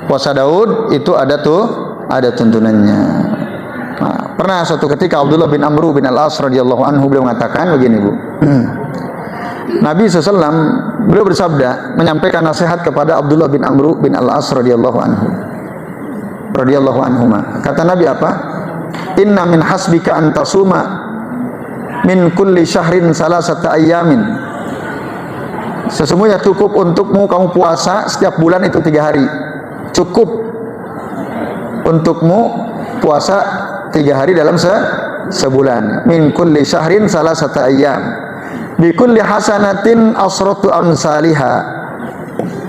Puasa Daud itu ada tuntunannya. Nah, pernah suatu ketika Abdullah bin Amr bin Al-As radhiyallahu anhu beliau mengatakan begini, Bu. Nabi SAW beliau bersabda menyampaikan nasihat kepada Abdullah bin Amr bin Al-As radhiyallahu anhuma. Kata Nabi apa? Inna min hasbika an tasuma min kulli syahrin salasata ayyamin. Sesungguhnya cukup untukmu kamu puasa setiap bulan itu 3 hari. Cukup untukmu puasa 3 hari dalam sebulan. Min kulli syahrin salasata ayyam. Bi kulli hasanatin asratu amsalihha.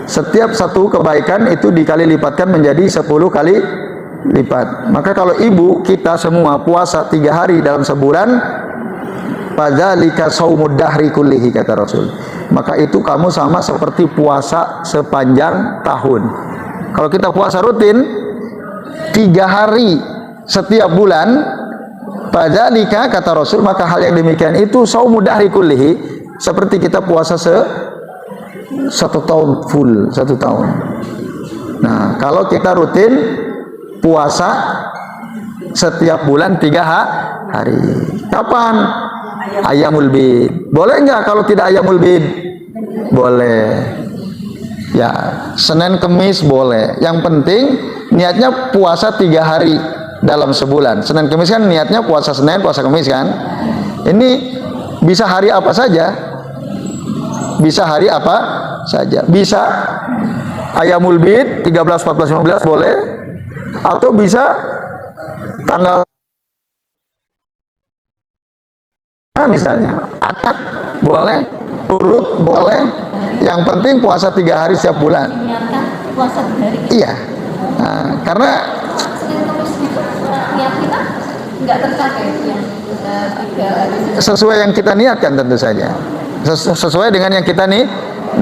Setiap satu kebaikan itu dikali lipatkan menjadi 10 kali lipat. Maka kalau ibu kita semua puasa 3 hari dalam sebulan, fadzalika shaumud dahri kullihi, kata Rasul. Maka itu kamu sama seperti puasa sepanjang tahun. Kalau kita puasa rutin 3 hari setiap bulan, fadzalika, kata Rasul, maka hal yang demikian itu shaumud dahri kullihi, seperti kita puasa 1 tahun full, 1 tahun. Nah, kalau kita rutin puasa setiap bulan 3 hari. Kapan? Ayyamul bid. Boleh nggak kalau tidak ayyamul bid? Boleh. Ya, Senin Kemis boleh. Yang penting niatnya puasa 3 hari dalam sebulan. Senin Kemis kan niatnya puasa Senin, puasa Kemis kan. Ini bisa hari apa saja. Bisa hari apa saja. Bisa ayyamul bid 13, 14, 15 boleh. Atau bisa tanggal misalnya akad boleh, urut boleh. Yang penting puasa 3 hari setiap bulan. Puasa 3 hari. Iya. Nah, karena niat kita nggak tercapai yang 3 hari. Sesuai yang kita niatkan tentu saja. Sesuai dengan yang kita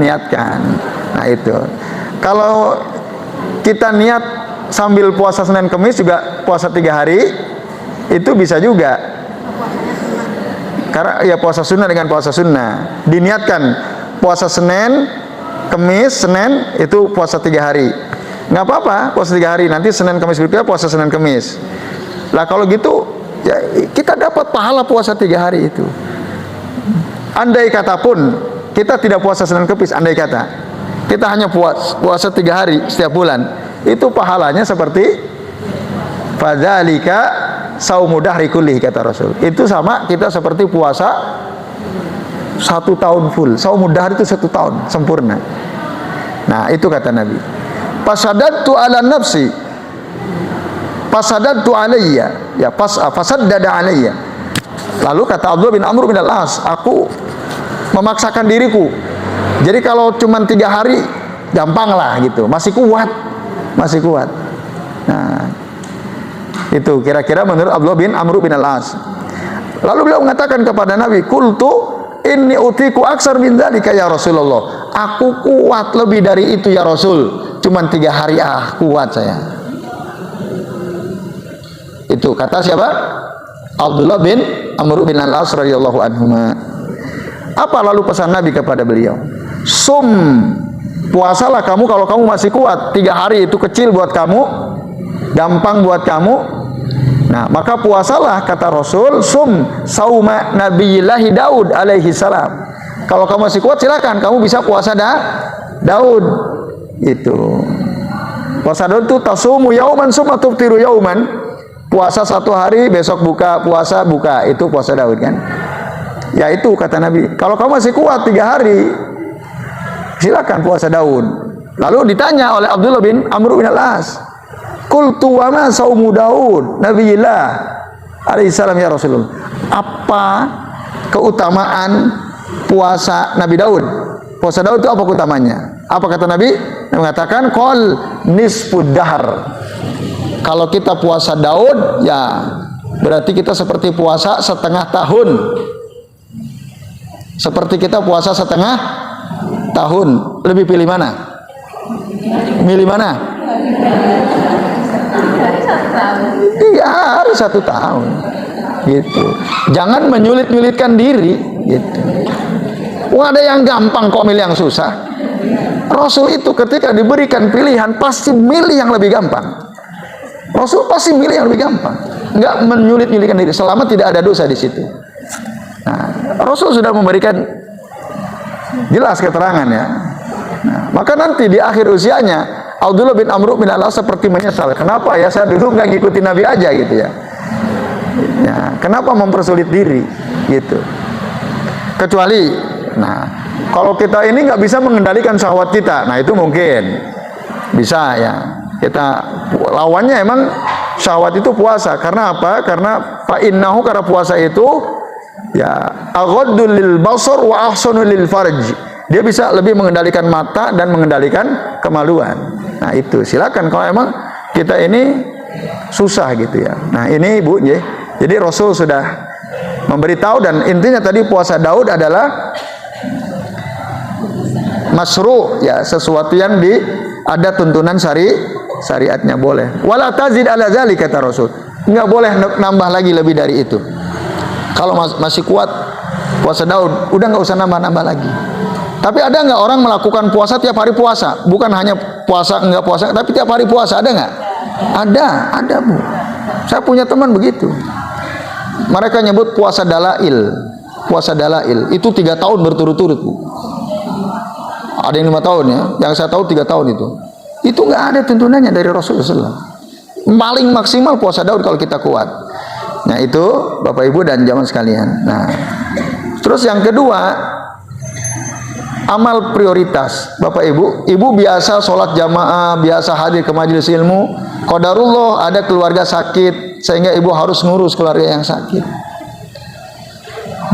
niatkan. Nah itu. Kalau kita niat sambil puasa Senin Kemis juga puasa 3 hari, itu bisa juga. Karena ya puasa sunnah dengan puasa sunnah diniatkan puasa Senin, Kemis, Senin itu puasa 3 hari. Nggak apa-apa puasa 3 hari, nanti Senin Kemis berikutnya puasa Senin Kemis. Lah kalau gitu ya kita dapat pahala puasa 3 hari itu. Andai kata pun kita tidak puasa Senin Kemis, andai kata kita hanya puasa 3 hari setiap bulan, itu pahalanya seperti fadzalika shaumud dahri kullihi, kata Rasul. Itu sama kita seperti puasa 1 tahun full. Shaumud dahr itu 1 tahun sempurna. Nah itu kata Nabi. Fasadadtu ala nafsi, fasadadtu alayya, ya fasaddada alayya. Lalu kata Abdullah bin Amr bin Al-As, aku memaksakan diriku. Jadi kalau cuma 3 hari gampang lah gitu, masih kuat. Nah itu kira-kira menurut Abdullah bin Amr bin Al-As. Lalu beliau mengatakan kepada Nabi, qultu inni utiku aksar min dzalika ya Rasulullah. Aku kuat lebih dari itu ya Rasul. Cuman 3 hari kuat saya. Itu kata siapa? Abdullah bin Amr bin Al-As radhiyallahu anhuma. Apa lalu pesan Nabi kepada beliau? Sum, puasalah kamu kalau kamu masih kuat. 3 hari itu kecil buat kamu, gampang buat kamu. Nah, maka puasalah, kata Rasul, sum sauma nabiyillahi Daud alaihi salam. Kalau kamu masih kuat silakan kamu bisa puasa Daud. Itu. Puasa Daud itu tasumu yauman summa tuftiru yauman. Puasa 1 hari, besok buka, puasa buka. Itu puasa Daud kan? Ya itu kata Nabi. Kalau kamu masih kuat 3 hari, silakan puasa Daud. Lalu ditanya oleh Abdullah bin Amr bin Al-As, qultu wa ma saumu Daud nabiyillah alaihi salam ya Rasulullah. Apa keutamaan puasa Nabi Daud? Puasa Daud itu apa keutamanya? Apa kata Nabi? Nabi mengatakan qol nisfud dahr. Kalau kita puasa Daud ya berarti kita seperti puasa setengah tahun. Seperti kita puasa setengah tahun. Lebih pilih mana? Milih mana? 3 hari 1 tahun gitu. Jangan menyulit-nyulitkan diri gitu. Wah, ada yang gampang kok milih yang susah. Rasul itu ketika diberikan pilihan pasti milih yang lebih gampang. Rasul pasti milih yang lebih gampang, nggak menyulit-nyulitkan diri selama tidak ada dosa di situ. Nah, Rasul sudah memberikan jelas keterangan ya. Nah, maka nanti di akhir usianya Abdullah bin Amr bin Al-As seperti menyesal. Kenapa ya saya dulu nggak ngikutin Nabi aja gitu ya. Ya, kenapa mempersulit diri gitu? Kecuali, nah, kalau kita ini nggak bisa mengendalikan syahwat kita, nah itu mungkin bisa ya. Kita lawannya emang syahwat itu puasa. Karena apa? Karena fa'innahu, karena puasa itu ya aghaddul lil basar wa ahsanul lil farj. Dia bisa lebih mengendalikan mata dan mengendalikan kemaluan. Nah itu silakan kalau emang kita ini susah gitu ya. Nah ini Bu, jadi Rasul sudah memberitahu, dan intinya tadi puasa Daud adalah masru ya, sesuatu yang ada tuntunan syariatnya boleh. Wala tazid ala zalik, kata Rasul. Enggak boleh nambah lagi lebih dari itu. Kalau masih kuat puasa Daud, udah nggak usah nambah-nambah lagi. Tapi ada nggak orang melakukan puasa tiap hari puasa? Bukan hanya puasa enggak puasa, tapi tiap hari puasa, ada nggak? Ada Bu. Saya punya teman begitu. Mereka nyebut puasa dalail. Puasa dalail itu 3 tahun berturut-turut Bu. Ada yang 5 tahun ya, yang saya tahu 3 tahun itu. Itu nggak ada tuntunannya dari Rasulullah. Paling maksimal puasa Daud kalau kita kuat. Nah itu Bapak Ibu dan jamaah sekalian. Nah terus yang kedua, amal prioritas. Bapak Ibu, Ibu biasa sholat jamaah, biasa hadir ke majelis ilmu. Qadarullah ada keluarga sakit, sehingga Ibu harus ngurus keluarga yang sakit.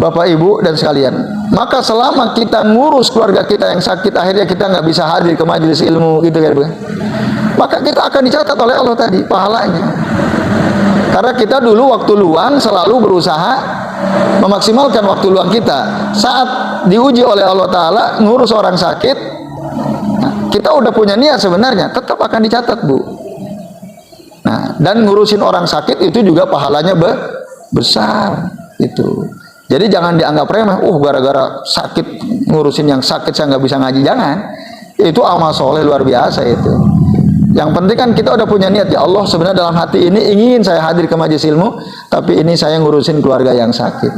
Bapak Ibu dan sekalian, maka selama kita ngurus keluarga kita yang sakit, akhirnya kita nggak bisa hadir ke majelis ilmu gitu kan, maka kita akan dicatat oleh Allah tadi pahalanya. Karena kita dulu waktu luang selalu berusaha memaksimalkan waktu luang kita. Saat diuji oleh Allah Ta'ala ngurus orang sakit, kita udah punya niat sebenarnya, tetap akan dicatat Bu. Nah, dan ngurusin orang sakit itu juga pahalanya besar itu. Jadi jangan dianggap remeh. Gara-gara sakit, ngurusin yang sakit saya nggak bisa ngaji. Jangan. Itu amal soleh luar biasa itu. Yang penting kan kita udah punya niat, ya Allah sebenarnya dalam hati ini ingin saya hadir ke majelis ilmu, tapi ini saya ngurusin keluarga yang sakit.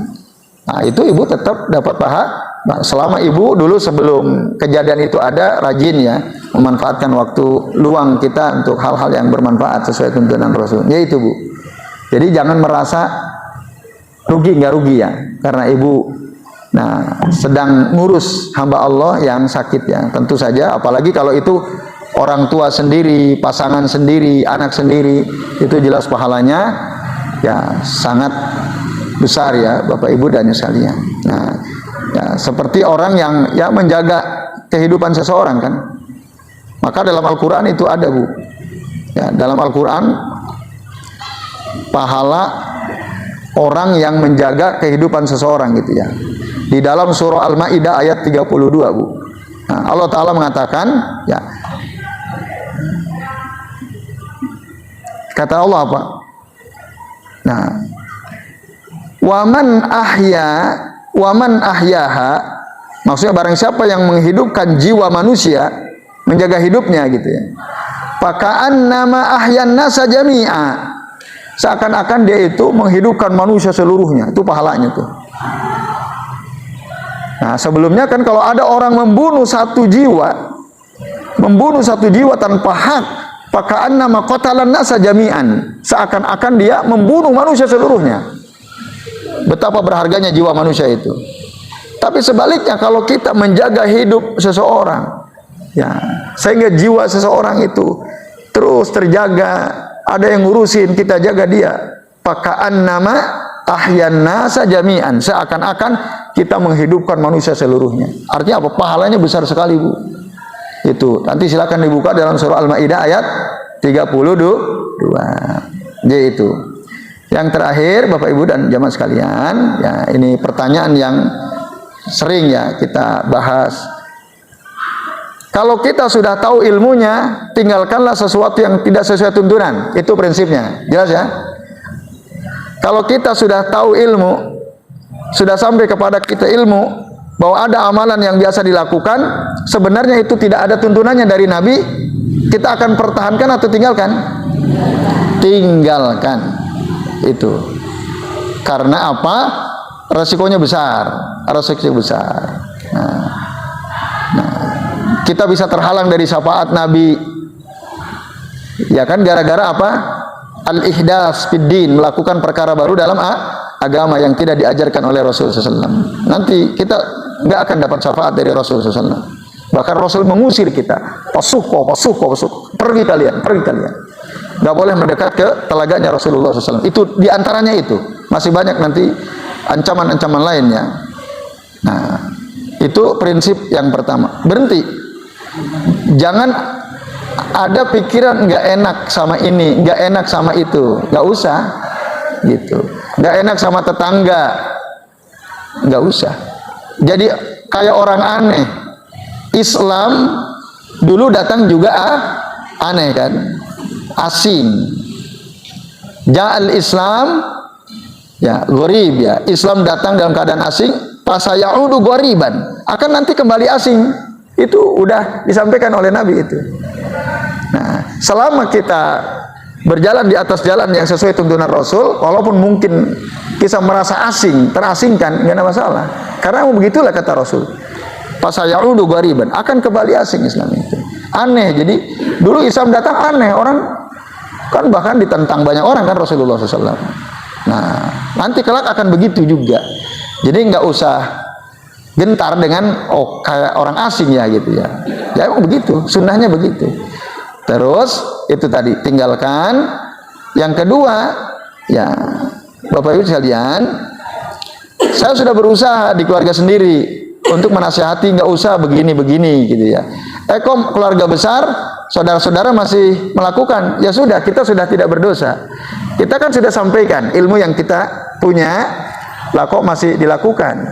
Nah itu Ibu tetap dapat pahala. Nah, selama Ibu dulu sebelum kejadian itu ada, rajin ya memanfaatkan waktu luang kita untuk hal-hal yang bermanfaat sesuai tuntunan Rasul. Ya itu Bu. Jadi jangan merasa rugi, nggak rugi ya, karena Ibu sedang ngurus hamba Allah yang sakit ya. Tentu saja, apalagi kalau itu orang tua sendiri, pasangan sendiri, anak sendiri, itu jelas pahalanya ya sangat besar ya Bapak Ibu dan sekalian. Nah, ya seperti orang yang ya menjaga kehidupan seseorang kan. Maka dalam Al-Qur'an itu ada Bu. Ya, dalam Al-Qur'an pahala orang yang menjaga kehidupan seseorang gitu ya. Di dalam surah Al-Maidah ayat 32 Bu. Nah, Allah Ta'ala mengatakan ya, kata Allah apa? Nah, waman ahyaha, maksudnya barang siapa yang menghidupkan jiwa manusia, menjaga hidupnya gitu ya. Faka'an nama ahyan nasa jami'a, seakan-akan dia itu menghidupkan manusia seluruhnya. Itu pahalanya tuh. Nah, sebelumnya kan kalau ada orang membunuh satu jiwa tanpa hak, paka'an nama qatalan nasa jami'an, seakan-akan dia membunuh manusia seluruhnya. Betapa berharganya jiwa manusia itu. Tapi sebaliknya, kalau kita menjaga hidup seseorang ya, sehingga jiwa seseorang itu terus terjaga, ada yang ngurusin, kita jaga dia, paka'an nama ahyan nasa jami'an, seakan-akan kita menghidupkan manusia seluruhnya. Artinya apa? Pahalanya besar sekali Bu. Itu nanti silakan dibuka dalam surah Al-Maidah ayat 32. Yaitu yang terakhir Bapak Ibu dan jamaah sekalian, ya ini pertanyaan yang sering ya kita bahas. Kalau kita sudah tahu ilmunya, tinggalkanlah sesuatu yang tidak sesuai tuntunan. Itu prinsipnya. Jelas ya? Kalau kita sudah tahu ilmu, sudah sampai kepada kita ilmu, bahwa ada amalan yang biasa dilakukan, sebenarnya itu tidak ada tuntunannya dari Nabi, kita akan pertahankan atau tinggalkan? Tinggalkan. Itu. Karena apa? Resikonya besar. Resikonya besar. Nah, kita bisa terhalang dari syafaat Nabi. Ya kan, gara-gara apa? Al-ihdas fid din, melakukan perkara baru dalam agama yang tidak diajarkan oleh Rasulullah SAW. Nanti kita nggak akan dapat syafaat dari Rasulullah SAW. Bahkan Rasul mengusir kita, pasuko, pergi kalian. Nggak boleh mendekat ke telaganya Rasulullah SAW. Itu diantaranya itu. Masih banyak nanti ancaman-ancaman lainnya. Nah, itu prinsip yang pertama. Berhenti. Jangan ada pikiran nggak enak sama ini, nggak enak sama itu, nggak usah, gitu. Nggak enak sama tetangga, nggak usah. Jadi kayak orang aneh. Islam dulu datang juga aneh kan, asing. Ja'al Islam ya gharib ya. Islam datang dalam keadaan asing, fasayaudu ghariban, akan nanti kembali asing. Itu udah disampaikan oleh Nabi itu. Nah, selama kita berjalan di atas jalan yang sesuai tuntunan Rasul, walaupun mungkin kita merasa asing, terasingkan, nggak ada masalah. Karena begitulah kata Rasul. Fasayaudu ghariban, akan kembali asing Islam itu. Aneh. Jadi dulu Islam datang aneh, orang kan bahkan ditentang banyak orang kan Rasulullah SAW. Nah, nanti kelak akan begitu juga. Jadi nggak usah gentar dengan kayak orang asing ya gitu ya. Ya emang begitu, sunnahnya begitu. Terus itu tadi tinggalkan. Yang kedua, ya Bapak Ibu sekalian, saya sudah berusaha di keluarga sendiri untuk menasihati nggak usah begini-begini gitu ya. Keluarga besar, saudara-saudara masih melakukan, ya sudah, kita sudah tidak berdosa. Kita kan sudah sampaikan ilmu yang kita punya, lah kok masih dilakukan.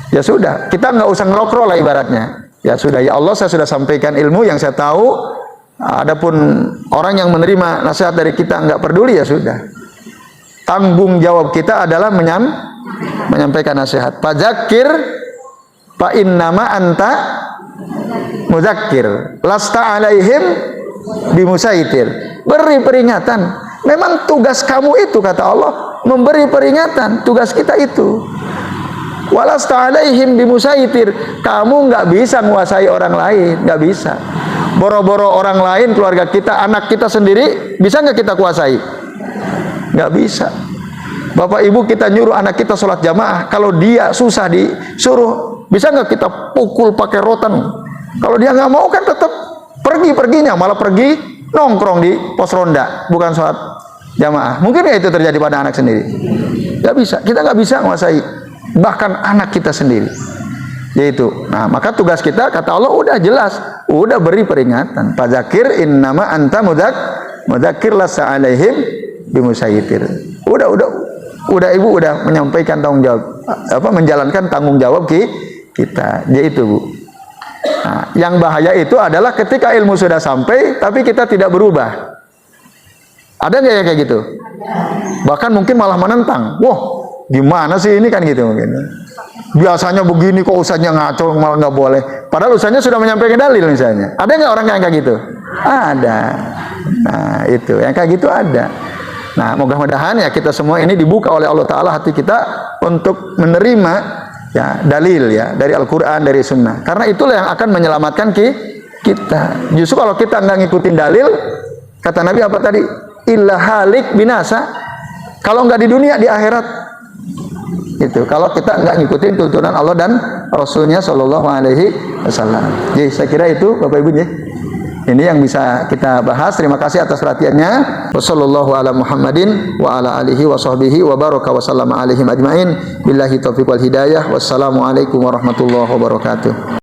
Ya sudah, kita nggak usah ngerokro lah ibaratnya. Ya sudah, ya Allah saya sudah sampaikan ilmu yang saya tahu. Adapun orang yang menerima nasihat dari kita nggak peduli, ya sudah. Tanggung jawab kita adalah menyampaikan nasihat. Fadzakir fa innama anta muzakkir lasta alaihim bimusaitir. Beri peringatan. Memang tugas kamu itu, kata Allah, memberi peringatan. Tugas kita itu. Walasta alaihim bimusaitir. Kamu nggak bisa menguasai orang lain, nggak bisa. Boro-boro orang lain, keluarga kita, anak kita sendiri, bisa nggak kita kuasai? Nggak bisa. Bapak ibu kita nyuruh anak kita sholat jamaah, kalau dia susah disuruh, bisa nggak kita pukul pakai rotan? Kalau dia nggak mau kan tetap perginya, malah pergi nongkrong di pos ronda, bukan sholat jamaah. Mungkin nggak itu terjadi pada anak sendiri? Nggak bisa. Kita nggak bisa menguasai bahkan anak kita sendiri. Yaitu, nah maka tugas kita, kata Allah udah jelas, udah beri peringatan. Fadzakir innama anta mudzakir lasta alaihim bimusaitir. Udah ibu udah menyampaikan tanggung jawab, menjalankan tanggung jawab kita. Yaitu Bu. Nah, yang bahaya itu adalah ketika ilmu sudah sampai tapi kita tidak berubah. Ada nggak ya kayak gitu? Bahkan mungkin malah menentang. Wah, gimana sih ini kan gitu mungkin. Biasanya begini kok ustaznya ngaco, malah nggak boleh. Padahal ustaznya sudah menyampaikan dalil misalnya. Ada nggak orang yang kayak gitu? Ada. Nah itu, yang kayak gitu ada. Nah mudah-mudahan ya kita semua ini dibuka oleh Allah Ta'ala hati kita untuk menerima ya dalil ya dari Al-Quran, dari Sunnah. Karena itulah yang akan menyelamatkan kita. Justru kalau kita nggak ngikutin dalil, kata Nabi apa tadi? Illa halik binasa. Kalau nggak di dunia, di akhirat. Itu kalau kita nggak ngikutin tuntunan Allah dan Rasulnya Shallallahu Alaihi Wasallam. Jadi saya kira itu Bapak Ibu ya. Ini yang bisa kita bahas. Terima kasih atas perhatiannya. Wassallallahu ala Muhammadin wa ala alihi wa sahbihi wa baraka wa sallama alaihim ajmain. Billahi taufiq wal hidayah. Wassalamualaikum warahmatullahi wabarakatuh.